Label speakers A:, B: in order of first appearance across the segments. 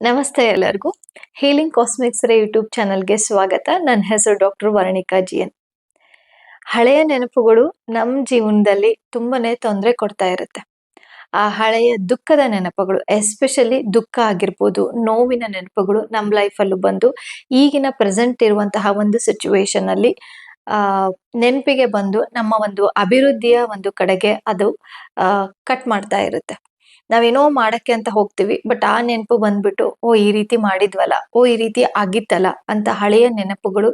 A: ನಮಸ್ತೆ ಎಲ್ಲರಿಗೂ. Healing cosmics ರೇ ಯೂಟ್ಯೂಬ್ ಚಾನಲ್ಗೆ ಸ್ವಾಗತ. ನನ್ನ ಹೆಸರು ಡಾಕ್ಟರ್ ವರ್ಣಿಕಾ ಜಿಎನ್. ಹಳೆಯ ನೆನಪುಗಳು ನಮ್ಮ ಜೀವನದಲ್ಲಿ ತುಂಬಾನೇ ತೊಂದರೆ ಕೊಡ್ತಾ ಇರುತ್ತೆ. ಆ ಹಳೆಯ ದುಃಖದ ನೆನಪುಗಳು, ಎಸ್ಪೆಷಲಿ ದುಃಖ ಆಗಿರ್ಬೋದು, ನೋವಿನ ನೆನಪುಗಳು ನಮ್ಮ ಲೈಫಲ್ಲೂ ಬಂದು ಈಗಿನ ಪ್ರೆಸೆಂಟ್ ಇರುವಂತಹ ಒಂದು ಸಿಚುವೇಶನ್ ಅಲ್ಲಿ ಆ ನೆನಪಿಗೆ ಬಂದು ನಮ್ಮ ಒಂದು ಅಭಿವೃದ್ಧಿಯ ಒಂದು ಕಡೆಗೆ ಅದು ಕಟ್ ಮಾಡ್ತಾ ಇರುತ್ತೆ. ನಾವೇನೋ ಮಾಡಕ್ಕೆ ಅಂತ ಹೋಗ್ತೀವಿ, ಬಟ್ ಆ ನೆನಪು ಬಂದ್ಬಿಟ್ಟು ಓ ಈ ರೀತಿ ಮಾಡಿದ್ವಲ್ಲ, ಓ ಈ ರೀತಿ ಆಗಿತ್ತಲ್ಲ ಅಂತ ಹಳೆಯ ನೆನಪುಗಳು,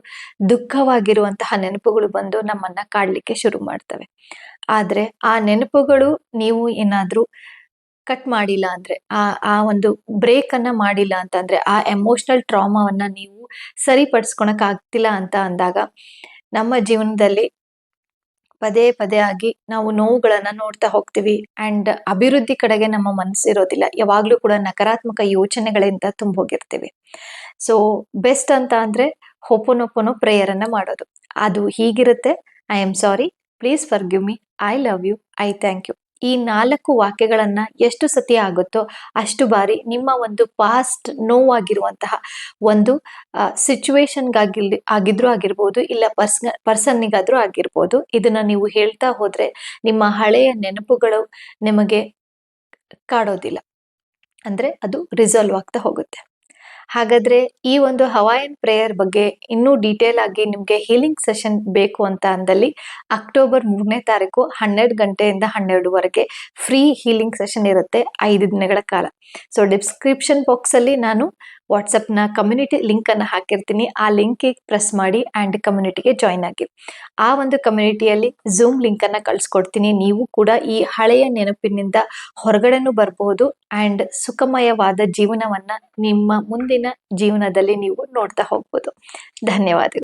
A: ದುಃಖವಾಗಿರುವಂತಹ ನೆನಪುಗಳು ಬಂದು ನಮ್ಮನ್ನ ಕಾಡ್ಲಿಕ್ಕೆ ಶುರು ಮಾಡ್ತವೆ. ಆದ್ರೆ ಆ ನೆನಪುಗಳು ನೀವು ಏನಾದ್ರೂ ಕಟ್ ಮಾಡಿಲ್ಲ ಅಂದ್ರೆ, ಆ ಆ ಒಂದು ಬ್ರೇಕ್ ಅನ್ನ ಮಾಡಿಲ್ಲ ಅಂತಂದ್ರೆ, ಆ ಎಮೋಷನಲ್ ಟ್ರಾಮಾವನ್ನ ನೀವು ಸರಿಪಡಿಸ್ಕೊಳಕ್ ಆಗ್ತಿಲ್ಲ ಅಂತ ಅಂದಾಗ ನಮ್ಮ ಜೀವನದಲ್ಲಿ ಪದೇ ಪದೇ ಆಗಿ ನಾವು ನೋವುಗಳನ್ನ ನೋಡ್ತಾ ಹೋಗ್ತೀವಿ. ಅಂಡ್ ಅಭಿವೃದ್ಧಿ ಕಡೆಗೆ ನಮ್ಮ ಮನಸ್ಸಿರೋದಿಲ್ಲ. ಯಾವಾಗ್ಲೂ ಕೂಡ ನಕಾರಾತ್ಮಕ ಯೋಚನೆಗಳಿಂದ ತುಂಬೋಗಿರ್ತೀವಿ. ಸೊ ಬೆಸ್ಟ್ ಅಂತ ಅಂದ್ರೆ ಹೋಪೋನೋಪೋನೋ ಪ್ರೇಯರ್ ಅನ್ನ ಮಾಡೋದು. ಅದು ಹೀಗಿರುತ್ತೆ: I am sorry, please forgive me, I love you, I thank you. ಈ 4 ವಾಕ್ಯಗಳನ್ನ ಎಷ್ಟು ಸತಿ ಆಗುತ್ತೋ ಅಷ್ಟು ಬಾರಿ ನಿಮ್ಮ ಒಂದು ಪಾಸ್ಟ್ ನೋವಾಗಿರುವಂತಹ ಒಂದು ಆಗಿದ್ರೂ ಆಗಿರ್ಬೋದು, ಇಲ್ಲ ಪರ್ಸನ್ನಿಗಾದ್ರೂ ಆಗಿರ್ಬೋದು, ಇದನ್ನ ನೀವು ಹೇಳ್ತಾ ಹೋದ್ರೆ ನಿಮ್ಮ ಹಳೆಯ ನೆನಪುಗಳು ನಿಮಗೆ ಕಾಡೋದಿಲ್ಲ. ಅಂದ್ರೆ ಅದು ರಿಸಾಲ್ವ್ ಆಗ್ತಾ ಹೋಗುತ್ತೆ. ಹಾಗಾದ್ರೆ ಈ ಒಂದು ಹವಾಯನ್ ಪ್ರೇಯರ್ ಬಗ್ಗೆ ಇನ್ನೂ ಡೀಟೇಲ್ ಆಗಿ ನಿಮ್ಗೆ ಹೀಲಿಂಗ್ ಸೆಷನ್ ಬೇಕು ಅಂತ ಅಂದಲ್ಲಿ ಅಕ್ಟೋಬರ್ 3ನೇ ತಾರೀಕು 12 ಗಂಟೆಯಿಂದ 12ವರೆಗೆ ಫ್ರೀ ಹೀಲಿಂಗ್ ಸೆಷನ್ ಇರುತ್ತೆ 5 ದಿನಗಳ ಕಾಲ. ಸೊ ಡಿಸ್ಕ್ರಿಪ್ಷನ್ ಬಾಕ್ಸ್ ಅಲ್ಲಿ ನಾನು ವಾಟ್ಸಪ್ ನ ಕಮ್ಯುನಿಟಿ ಲಿಂಕ್ ಅನ್ನ ಹಾಕಿರ್ತೀನಿ. ಆ ಲಿಂಕ್ ಪ್ರೆಸ್ ಮಾಡಿ ಅಂಡ್ ಕಮ್ಯುನಿಟಿಗೆ ಜಾಯಿನ್ ಆಗಿ. ಆ ಒಂದು ಕಮ್ಯುನಿಟಿಯಲ್ಲಿ ಝೂಮ್ ಲಿಂಕ್ ಅನ್ನ ಕಳ್ಸಿಕೊಡ್ತೀನಿ. ನೀವು ಕೂಡ ಈ ಹಳೆಯ ನೆನಪಿನಿಂದ ಹೊರಗಡೆನೂ ಬರಬಹುದು ಅಂಡ್ ಸುಖಮಯವಾದ ಜೀವನವನ್ನ ನಿಮ್ಮ ಮುಂದಿನ ಜೀವನದಲ್ಲಿ ನೀವು ನೋಡ್ತಾ ಹೋಗ್ಬೋದು. ಧನ್ಯವಾದಗಳು.